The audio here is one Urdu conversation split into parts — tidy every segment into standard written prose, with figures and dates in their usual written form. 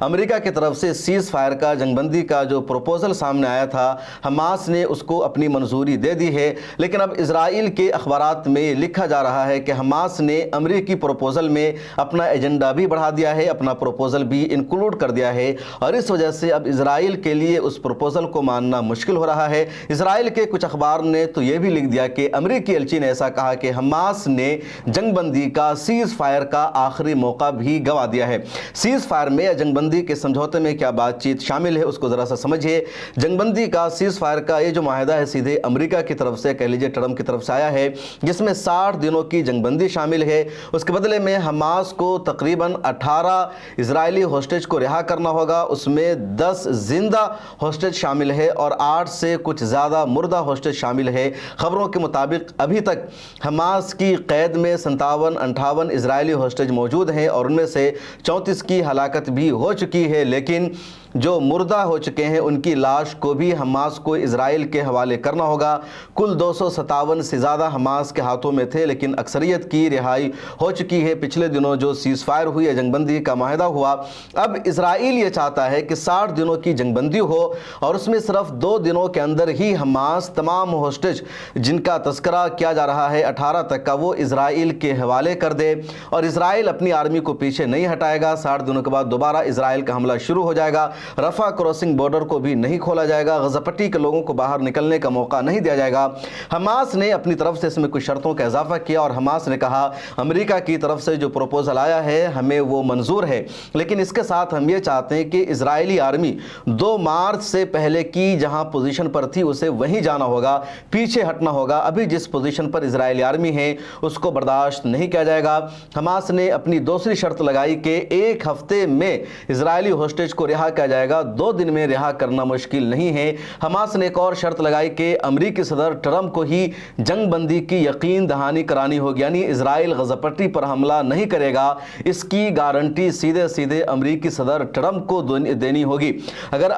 امریکہ کی طرف سے سیز فائر کا، جنگ بندی کا جو پروپوزل سامنے آیا تھا، حماس نے اس کو اپنی منظوری دے دی ہے، لیکن اب اسرائیل کے اخبارات میں یہ لکھا جا رہا ہے کہ حماس نے امریکی پروپوزل میں اپنا ایجنڈا بھی بڑھا دیا ہے، اپنا پروپوزل بھی انکلوڈ کر دیا ہے، اور اس وجہ سے اب اسرائیل کے لیے اس پروپوزل کو ماننا مشکل ہو رہا ہے۔ اسرائیل کے کچھ اخبار نے تو یہ بھی لکھ دیا کہ امریکی ایلچی نے ایسا کہا کہ حماس نے جنگ بندی کا، سیز فائر کا آخری موقع بھی گوا دیا ہے۔ سیز فائر میں یا جنگ بندی کے سمجھوتے میں کیا بات چیت شامل ہے، اس کو ذرا سا سمجھیے۔ جنگ بندی کا، سیز فائر کا یہ جو معاہدہ ہے سیدھے امریکہ کی طرف سے، کہہ لیجیے ٹرمپ کی طرف سے آیا ہے، جس میں 60 دنوں کی جنگ بندی شامل ہے۔ اس کے بدلے میں حماس کو تقریباً 18 اسرائیلی ہوسٹیج کو رہا کرنا ہوگا، اس میں 10 زندہ ہوسٹیج شامل ہے اور 8 سے کچھ زیادہ مردہ ہوسٹیج شامل ہے۔ خبروں کے مطابق ابھی تک حماس کی قید میں 57-58 اسرائیلی ہوسٹیج موجود ہیں اور ان میں سے 34 کی ہلاکت بھی ہو چکی ہے، لیکن جو مردہ ہو چکے ہیں ان کی لاش کو بھی حماس کو اسرائیل کے حوالے کرنا ہوگا۔ کل 257 سے زیادہ حماس کے ہاتھوں میں تھے، لیکن اکثریت کی رہائی ہو چکی ہے۔ پچھلے دنوں جو سیز فائر ہوئی ہے، جنگ بندی کا معاہدہ ہوا، اب اسرائیل یہ چاہتا ہے کہ 60 دنوں کی جنگ بندی ہو اور اس میں صرف 2 دنوں کے اندر ہی حماس تمام ہوسٹیج جن کا تذکرہ کیا جا رہا ہے 18 تک کا، وہ اسرائیل کے حوالے کر دے، اور اسرائیل اپنی آرمی کو پیچھے نہیں ہٹائے گا۔ 60 دنوں کے بعد دوبارہ اسرائیل کا حملہ شروع ہو جائے گا، رفح کراسنگ بارڈر کو بھی نہیں کھولا جائے گا، غزہ پٹی کے لوگوں کو باہر نکلنے کا موقع نہیں دیا جائے گا۔ حماس نے اپنی طرف سے اس میں کچھ شرطوں کا اضافہ کیا اور حماس نے کہا امریکہ کی طرف سے جو پروپوزل آیا ہے ہمیں وہ منظور ہے، لیکن اس کے ساتھ ہم یہ چاہتے ہیں کہ اسرائیلی آرمی 2 مارچ سے پہلے کی جہاں پوزیشن پر تھی اسے وہیں جانا ہوگا، پیچھے ہٹنا ہوگا۔ ابھی جس پوزیشن پر اسرائیلی آرمی ہے اس کو برداشت نہیں کیا جائے گا۔ حماس نے اپنی دوسری شرط لگائی کہ 1 ہفتے میں اسرائیلی ہوسٹیج کو رہا کیا جائے گا، 2 دن میں رہا کرنا مشکل نہیں ہے۔ حماس نے ایک اور شرط لگائی کہ امریکی صدر ٹرمپ کو ہی جنگ بندی کی یقین دہانی کرانی ہوگی، یعنی اسرائیل غزہ پٹی پر حملہ نہیں کرے گا، اس کی گارنٹی سیدھے امریکی صدر ٹرمپ کو دینی ہوگی۔ اگر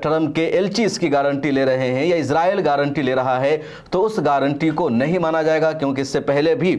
ٹرمپ کے ایلچی اس کی گارنٹی لے رہے ہیں یا اسرائیل گارنٹی لے رہا ہے تو اس گارنٹی کو نہیں مانا جائے گا، کیونکہ اس سے پہلے بھی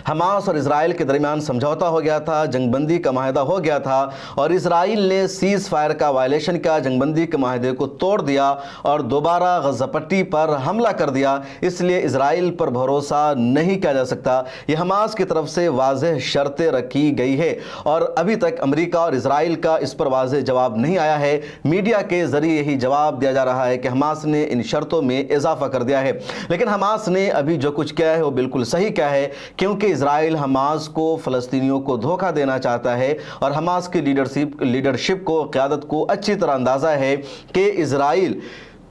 حماس اور اسرائیل کے درمیان سمجھوتا ہو گیا تھا، جنگ بندی کا معاہدہ ہو گیا تھا، اور اسرائیل نے سیز فائر کا وائلیشن کیا، جنگ بندی کے معاہدے کو توڑ دیا اور دوبارہ غزہ پٹی پر حملہ کر دیا۔ اس لیے اسرائیل پر بھروسہ نہیں کیا جا سکتا۔ یہ حماس کی طرف سے واضح شرطیں رکھی گئی ہے اور ابھی تک امریکہ اور اسرائیل کا اس پر واضح جواب نہیں آیا ہے۔ میڈیا کے ذریعے ہی جواب دیا جا رہا ہے کہ حماس نے ان شرطوں میں اضافہ کر دیا ہے، لیکن حماس نے ابھی جو کچھ کیا ہے وہ بالکل صحیح کیا ہے، کیونکہ اسرائیل حماس کو، فلسطینیوں کو دھوکہ دینا چاہتا ہے، اور حماس کی لیڈرشپ کو، قیادت کو اچھی طرح اندازہ ہے کہ اسرائیل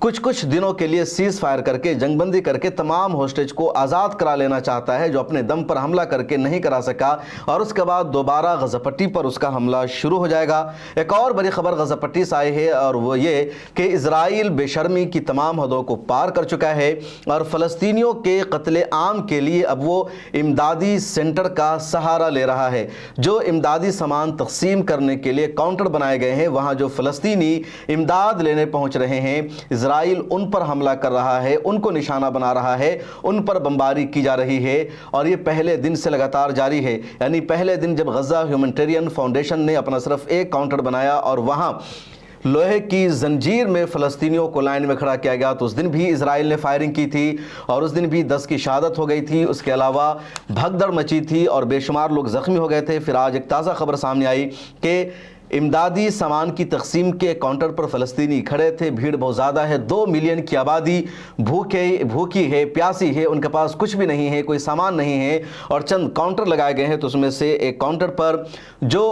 کچھ دنوں کے لیے سیز فائر کر کے، جنگ بندی کر کے تمام ہوسٹیج کو آزاد کرا لینا چاہتا ہے، جو اپنے دم پر حملہ کر کے نہیں کرا سکا، اور اس کے بعد دوبارہ غزہ پٹی پر اس کا حملہ شروع ہو جائے گا۔ ایک اور بڑی خبر غزہ پٹی سے آئی ہے اور وہ یہ کہ اسرائیل بے شرمی کی تمام حدوں کو پار کر چکا ہے اور فلسطینیوں کے قتل عام کے لیے اب وہ امدادی سینٹر کا سہارا لے رہا ہے۔ جو امدادی سامان تقسیم کرنے کے لیے کاؤنٹر بنائے گئے ہیں، وہاں جو فلسطینی امداد لینے پہنچ رہے ہیں، اسرائیل ان پر حملہ کر رہا ہے، ان کو نشانہ بنا رہا ہے، ان پر بمباری کی جا رہی ہے، اور یہ پہلے دن سے لگاتار جاری ہے۔ یعنی پہلے دن جب غزہ ہیومنٹیرین فاؤنڈیشن نے اپنا صرف ایک کاؤنٹر بنایا اور وہاں لوہے کی زنجیر میں فلسطینیوں کو لائن میں کھڑا کیا گیا، تو اس دن بھی اسرائیل نے فائرنگ کی تھی اور اس دن بھی 10 کی شہادت ہو گئی تھی۔ اس کے علاوہ بھگدڑ مچی تھی اور بے شمار لوگ زخمی ہو گئے تھے۔ پھر آج ایک تازہ خبر سامنے آئی کہ امدادی سامان کی تقسیم کے کاؤنٹر پر فلسطینی کھڑے تھے، بھیڑ بہت زیادہ ہے، 2 ملین کی آبادی بھوکی ہے، پیاسی ہے، ان کے پاس کچھ بھی نہیں ہے، کوئی سامان نہیں ہے، اور چند کاؤنٹر لگائے گئے ہیں۔ تو اس میں سے ایک کاؤنٹر پر جو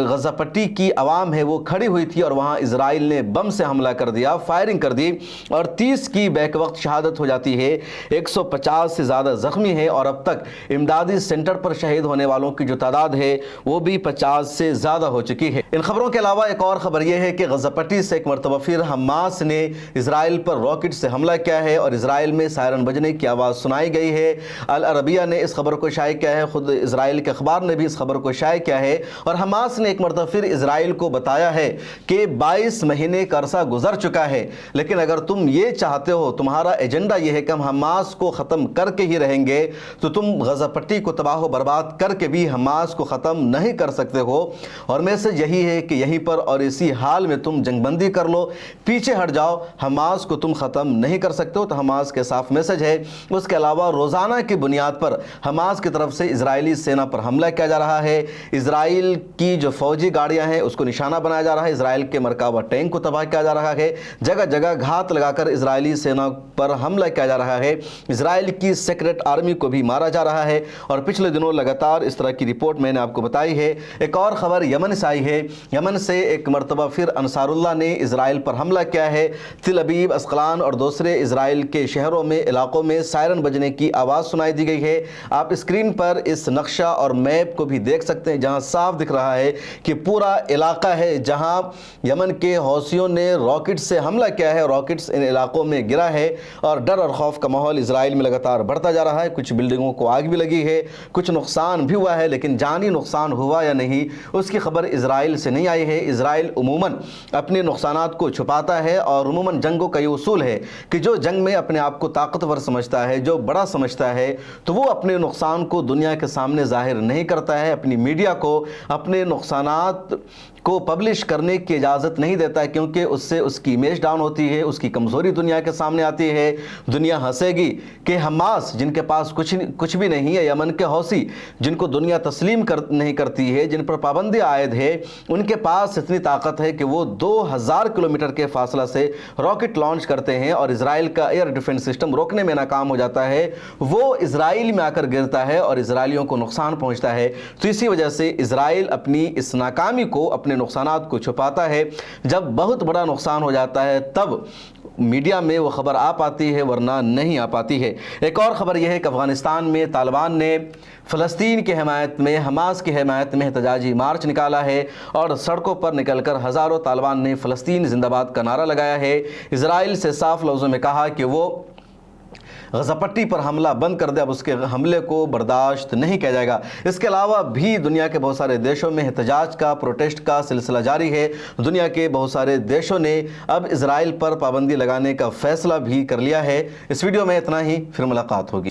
غزہ پٹی کی عوام ہے وہ کھڑی ہوئی تھی اور وہاں اسرائیل نے بم سے حملہ کر دیا، فائرنگ کر دی، اور 30 کی بیک وقت شہادت ہو جاتی ہے، 150 سے زیادہ زخمی ہے، اور اب تک امدادی سینٹر پر شہید ہونے والوں کی جو تعداد ہے وہ بھی 50 سے زیادہ ہو چکی ہے۔ ان خبروں کے علاوہ ایک اور خبر یہ ہے کہ غزہ پٹی سے ایک مرتبہ پھر حماس نے اسرائیل پر راکٹ سے حملہ کیا ہے اور اسرائیل میں سائرن بجنے کی آواز سنائی گئی ہے۔ العربیہ نے اس خبر کو شائع کیا ہے، خود اسرائیل کے اخبار نے بھی اس خبر کو شائع کیا ہے، اور حماس نے ایک مرتبہ پھر اسرائیل کو بتایا ہے کہ 22 مہینے کا عرصہ گزر چکا ہے، لیکن اگر تم یہ چاہتے ہو، تمہارا ایجنڈا یہ ہے کہ ہم حماس کو ختم کر کے ہی رہیں گے، تو تم غزہ پٹی کو تباہ و برباد کر کے بھی حماس کو ختم نہیں کر سکتے ہو۔ اور میسج یہی ہے کہ یہیں پر اور اسی حال میں تم جنگ بندی کر لو، پیچھے ہٹ جاؤ، حماس کو تم ختم نہیں کر سکتے ہو۔ تو حماس کے صاف میسج ہے۔ اس کے علاوہ روزانہ کی بنیاد پر حماس کی طرف سے اسرائیلی سینا پر حملہ کیا جا رہا ہے، اسرائیل کی جو فوجی گاڑیاں ہیں اس کو نشانہ بنایا جا رہا ہے، اسرائیل کے مرکبہ ٹینک کو تباہ کیا جا رہا ہے، جگہ جگہ گھات لگا کر اسرائیلی سینا پر حملہ کیا جا رہا ہے، اسرائیل کی سیکرٹ آرمی کو بھی مارا جا رہا ہے، اور پچھلے دنوں لگاتار اس طرح کی رپورٹ میں نے آپ کو بتائی ہے۔ ایک اور خبر یمن سے آئی ہے، یمن سے ایک مرتبہ پھر انصار اللہ نے اسرائیل پر حملہ کیا ہے۔ تل ابیب، اسقلان اور دوسرے اسرائیل کے شہروں میں، علاقوں میں سائرن بجنے کی آواز سنائی دی گئی ہے۔ آپ اسکرین پر اس نقشہ اور میپ کو بھی دیکھ سکتے ہیں، جہاں صاف دکھ رہا ہے کہ پورا علاقہ ہے جہاں یمن کے حوثیوں نے راکٹ سے حملہ کیا ہے، راکٹس ان علاقوں میں گرا ہے، اور ڈر اور خوف کا ماحول اسرائیل میں لگاتار بڑھتا جا رہا ہے۔ کچھ بلڈنگوں کو آگ بھی لگی ہے، کچھ نقصان بھی ہوا ہے، لیکن جانی نقصان ہوا یا نہیں اس کی خبر اسرائیل سے نہیں آئی ہے۔ اسرائیل عموماً اپنے نقصانات کو چھپاتا ہے، اور عموماً جنگوں کا یہ اصول ہے کہ جو جنگ میں اپنے آپ کو طاقتور سمجھتا ہے، جو بڑا سمجھتا ہے، تو وہ اپنے نقصان کو دنیا کے سامنے ظاہر نہیں کرتا ہے، اپنی میڈیا کو اپنے نقصانات کو پبلش کرنے کی اجازت نہیں دیتا ہے، کیونکہ اس سے اس کی امیج ڈاؤن ہوتی ہے، اس کی کمزوری دنیا کے سامنے آتی ہے۔ دنیا ہنسے گی کہ حماس جن کے پاس کچھ بھی نہیں ہے، یمن کے حوثی جن کو دنیا تسلیم نہیں کرتی ہے، جن پر پابندی عائد ہے، ان کے پاس اتنی طاقت ہے کہ وہ 2000 کلومیٹر کے فاصلہ سے راکٹ لانچ کرتے ہیں، اور اسرائیل کا ایئر ڈیفنس سسٹم روکنے میں ناکام ہو جاتا ہے، وہ اسرائیل میں آ کر گرتا ہے اور اسرائیلیوں کو نقصان پہنچتا ہے۔ تو اسی وجہ سے اسرائیل اپنی اس ناکامی کو، اپنے نقصانات کو چھپاتا ہے۔ جب بہت بڑا نقصان ہو جاتا ہے تب میڈیا میں وہ خبر آ پاتی ہے، ورنہ نہیں آ پاتی ہے۔ ایک اور خبر یہ ہے کہ افغانستان میں طالبان نے فلسطین کی حمایت میں، حماس کی حمایت میں احتجاجی مارچ نکالا ہے، اور سڑکوں پر نکل کر ہزاروں طالبان نے فلسطین زندہ باد کا نعرہ لگایا ہے۔ اسرائیل سے صاف لفظوں میں کہا کہ وہ غزہ پٹی پر حملہ بند کر دے، اب اس کے حملے کو برداشت نہیں کیا جائے گا۔ اس کے علاوہ بھی دنیا کے بہت سارے دیشوں میں احتجاج کا، پروٹیسٹ کا سلسلہ جاری ہے۔ دنیا کے بہت سارے دیشوں نے اب اسرائیل پر پابندی لگانے کا فیصلہ بھی کر لیا ہے۔ اس ویڈیو میں اتنا ہی، پھر ملاقات ہوگی۔